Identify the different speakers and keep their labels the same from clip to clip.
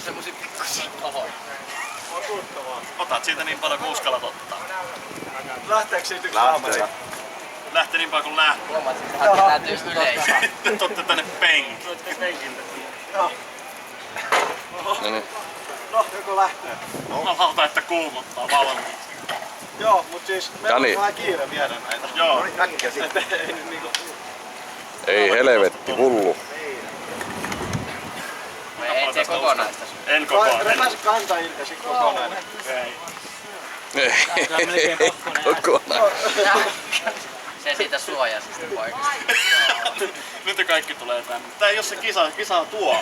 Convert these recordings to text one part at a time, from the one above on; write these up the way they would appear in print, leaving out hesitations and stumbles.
Speaker 1: Semmosia pikkusia kaloja.
Speaker 2: Otat siitä niin paljon kuin uskallat ottaa.
Speaker 3: Lähteekö siitä yksi haamari?
Speaker 2: Lähtee niin paljon kuin lähtee.
Speaker 1: Huomaat, että hän täytyy yleisöä.
Speaker 2: Nyt otte tänne penkille.
Speaker 3: Joo.
Speaker 4: No niin.
Speaker 3: No, joko lähtee?
Speaker 2: Jumalauta, että kuumottaa valmiiksi.
Speaker 3: Joo, mut siis meillä on
Speaker 4: Jani.
Speaker 3: vähän kiire viedä näitä.
Speaker 2: Joo.
Speaker 3: Äkkiä sitten. Ei nyt niinku...
Speaker 4: Ei helvetti, hullu.
Speaker 1: Et se kokonaista sun.
Speaker 2: En kokonaan.
Speaker 3: Repäsi kanta irti sit kokonainen.
Speaker 2: Ei.
Speaker 4: Ei kokonaan.
Speaker 1: Se siitä suojasi sitä paikasta.
Speaker 2: Nyt kaikki tulee tänne. Tää ei oo se kisa tuo.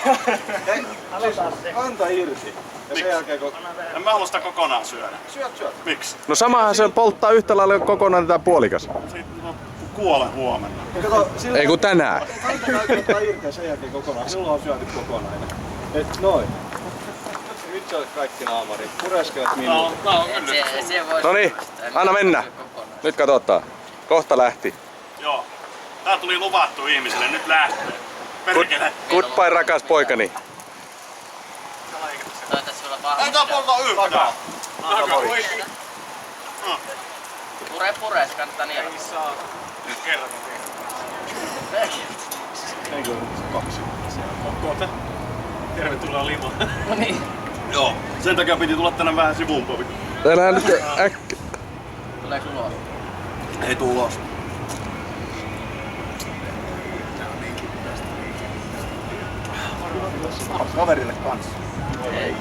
Speaker 3: Siis kanta irti. Ja sen jälkeen kun...
Speaker 2: En mä halua sitä kokonaan syödä.
Speaker 3: Syöt.
Speaker 2: Miksi?
Speaker 4: No samahan se polttaa yhtä lailla kokonaan tätä puolikas.
Speaker 2: Siitä kuolen huomenna.
Speaker 3: Ja kato, silloin...
Speaker 4: Ei kun tänään.
Speaker 3: Kanta täytyy ottaa irti ja sen jälkeen kokonaan. Silloin on syönyt kokonainen. Et noin. Nyt sä olet kaikki naamarit. Pureskelet minuun.
Speaker 2: Tää on kyllä.
Speaker 1: Se voi...
Speaker 4: Noniin, anna mennä. Nyt katsotaan. Kohta lähti.
Speaker 2: Joo. Tää tuli luvattu ihmisille, nyt lähtee. Perkele.
Speaker 4: Goodbye rakas poikani.
Speaker 1: Toivottavasti sulla on paha.
Speaker 2: Ei tää polta yhtään.
Speaker 1: Pure, kannattaa niin.
Speaker 2: Kerran.
Speaker 3: Eikö kaksi?
Speaker 2: Tuote. Tervetuloa limaan.
Speaker 1: No niin.
Speaker 2: Joo. Sen takia piti tulla tänne vähän sivuun povi.
Speaker 4: Tänään nyt äkki.
Speaker 1: Tuleeko ulos?
Speaker 2: Ei tuu ulos.
Speaker 3: Kaverille kanssa.
Speaker 1: Ei.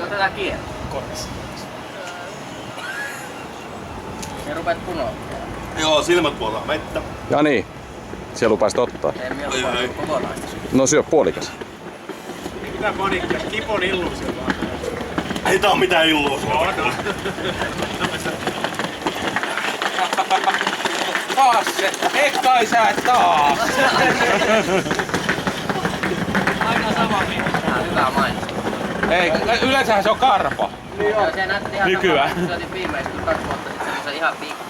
Speaker 1: Otetaan kiinni. Ja rupeat punoa.
Speaker 2: Joo, silmät puolella vettä.
Speaker 4: Jani, se lupasit ottaa.
Speaker 1: Ei me ole kokonaista.
Speaker 4: No syö puolikas.
Speaker 3: Mitä panikkia? Kipon illuusio vaan.
Speaker 2: Ei tää oo mitään illuusiota.
Speaker 5: Taas se! Et kai sä taas!
Speaker 1: Aina sama mies. Tää on hyvä mainos.
Speaker 5: Ei, yleensähän se on karpa.
Speaker 1: Joo, se näytti ihan
Speaker 5: Nykyään.
Speaker 1: samalta. Se oli viimeistä 2 vuotta sitten. Se on ihan pikku.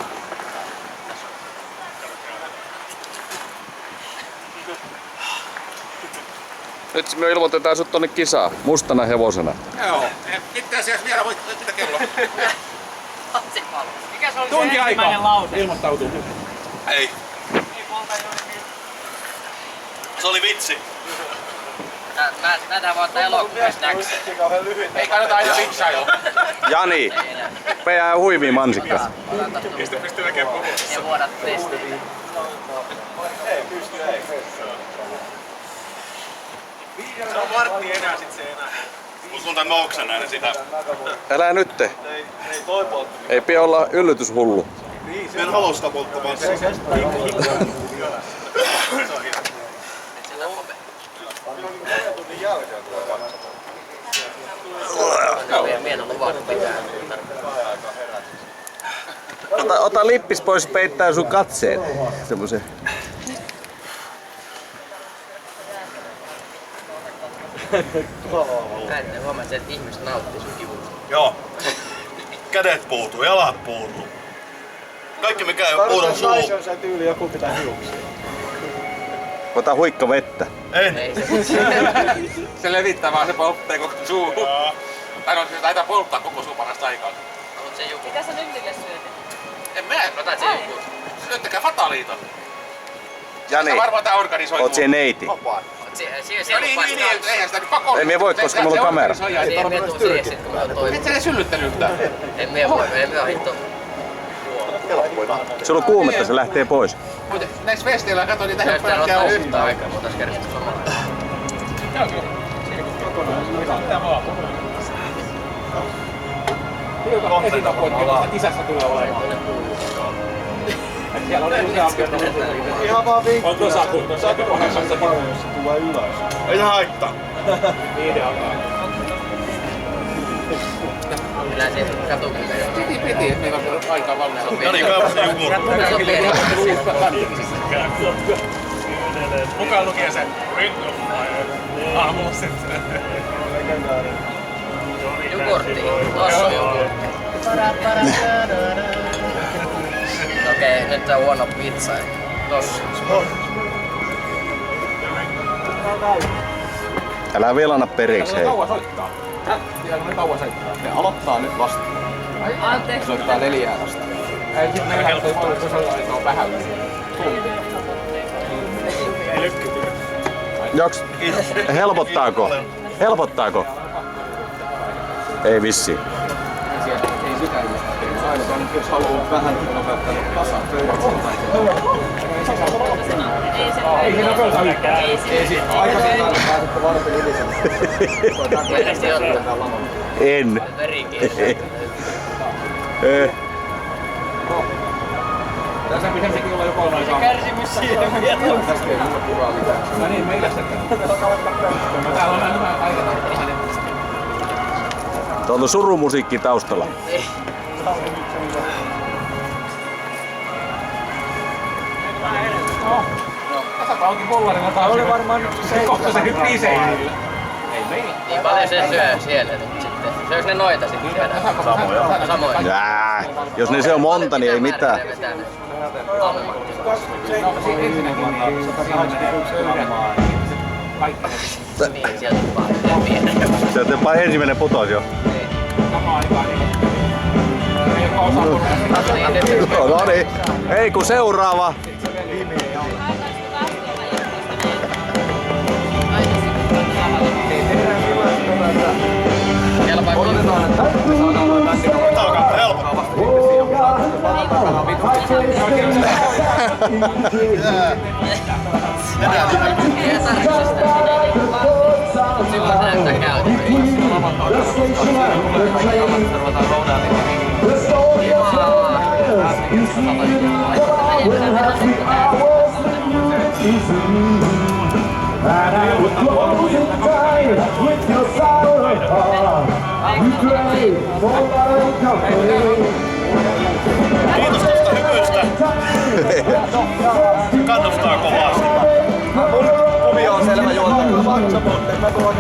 Speaker 4: Nyt me ilmoitetaan sut tonne kisaan. Mustana hevosena.
Speaker 5: Joo. Itse asiassa vielä voit... Mitä kello?
Speaker 1: Mikä se oli
Speaker 5: Tunti
Speaker 1: se ensimmäinen
Speaker 5: aikaa.
Speaker 1: lause?
Speaker 5: Ilmoittautuu.
Speaker 2: Ei. Se oli vitsi.
Speaker 1: Näitähän voi ottaa elokuvissa näkseen.
Speaker 5: Ei kannata aina vitsaa jo.
Speaker 4: Jani, pejää huivii mansikka.
Speaker 5: Pystyy näkemään puhua.
Speaker 1: Ja vuodat testiin.
Speaker 3: Ei pysty, ei.
Speaker 5: Se on vartti enää sit se enää.
Speaker 2: Mut kun tän nouksen näin sitä.
Speaker 4: Älä nytte.
Speaker 3: Ei toi poltti.
Speaker 4: Ei pidä olla yllytyshullu.
Speaker 2: Mä en halua sitä polttamaan.
Speaker 3: Tunnin jälkeen tulee
Speaker 1: Mien on luvannut pitää.
Speaker 4: Ota lippis pois, peittää sun katseen. Semmosen.
Speaker 1: Näin huomaat, että ihmiset nauttii sun kivusta.
Speaker 2: Joo. Kädet puutuu, jalat puutuu. Kaikki mikä ei oo puutu suu.
Speaker 3: Naisen on se tyyli, joku pitää hiuksia.
Speaker 4: Ota huikka vettä.
Speaker 2: En.
Speaker 1: Ei se.
Speaker 5: Se levittää vaan, se polttee koko suu. Tai no, se taitaa polttaa koko suu parasta aikaa.
Speaker 1: Haluat se joku?
Speaker 6: Mitä sä Nyllille syöt?
Speaker 5: En mä.
Speaker 1: Otat se joku.
Speaker 5: Syöttäkää Fataliiton.
Speaker 4: Jani,
Speaker 5: Sitä varmaan tää organisoituu.
Speaker 4: oot siellä neiti.
Speaker 5: No niin, eihän sitä nyt pakolla.
Speaker 4: Ei me voi, koska mulla on kamera.
Speaker 1: Ei me tuu siihen sit, kun me on
Speaker 5: Et
Speaker 1: toiminut.
Speaker 5: sä ne synnyttänyt yhtään.
Speaker 1: En me voi, ei me ole hitto.
Speaker 4: Sulla on kuumetta, se lähtee pois.
Speaker 5: Mutta näissä festeillä katsoin niitä
Speaker 1: Jos täällä
Speaker 5: helppoja
Speaker 1: ottaa
Speaker 5: yhtä
Speaker 1: yhtä
Speaker 5: aikaa.
Speaker 1: aikaa, me otais kerrasta samalla.
Speaker 5: Isässä tulee olemaan. Siellä on useampia.
Speaker 3: Ihan vaan vinkki.
Speaker 5: On tuossa
Speaker 3: Saatu paljon, jos se tulee ylös.
Speaker 2: Ei se haittaa.
Speaker 1: Kyllä se katukykä jo.
Speaker 5: Piti, että meillä on aikaa valmiina.
Speaker 2: Jani, kaapa se joku.
Speaker 5: Mukaan lukien se Ring of Fire. Aamulla sitten.
Speaker 1: Jogurtti. Tossa on jogurtti. Okei, nyt tää on huono pizza. Tossa.
Speaker 4: Älä vielä anna periksi, hei.
Speaker 5: Kauan soittaa. Tiedätkö ne kauan soittaa?
Speaker 3: Ne aloittaa nyt vasta.
Speaker 6: Anteeksi.
Speaker 3: Soittaa 4 vasta.
Speaker 5: Ei sit meillä se on vähän tunti.
Speaker 4: Joks, helpottaako? Ei vissi.
Speaker 3: Ei sitä just. Aina jos haluaa vähän nopeuttaa tasan
Speaker 6: Ei se nopeuta yhtään.
Speaker 3: Ei siis aikaisemmin aina pääsette varten ylisemmin.
Speaker 1: Järjesti ottaa.
Speaker 4: En.
Speaker 1: Verikin.
Speaker 5: Tässä pitäisi sekin olla jo 3 saa.
Speaker 1: Kärsimys siihen vielä.
Speaker 3: Tästä ei mulle kuvaa mitään.
Speaker 5: No niin, meillä sitten. Täällä on nämä aikataulu.
Speaker 4: Tuolla on surumusiikki taustalla.
Speaker 5: Tässä onkin pollarilla taas. Oli varmaan kohta se hyppii seinille. Ei meillä.
Speaker 1: Niin paljon se syö siellä nyt sitten. Syöks ne noita sitten vielä? Samoja.
Speaker 4: Jää. Jos ne se on monta, niin ei mitään.
Speaker 1: Ne vetää ne ammattilaiset.
Speaker 5: No, ensinnäkin
Speaker 1: Niin, sieltä vaan pienenä.
Speaker 4: Sieltä vaan ensimmäinen putos jo.
Speaker 5: samaan aikaan niin ei ole osaa
Speaker 4: No niin. Ei kun seuraava.
Speaker 3: Odotetaan, että me saadaan noin bändikaverit.
Speaker 2: Tää alkaa helpottaa.
Speaker 1: Silloin se näyttää käytetty.
Speaker 2: Kiitos tosta hyvystä. Kannustaa kovasti.
Speaker 3: Kuvio on selvä juontaja. Mä tuon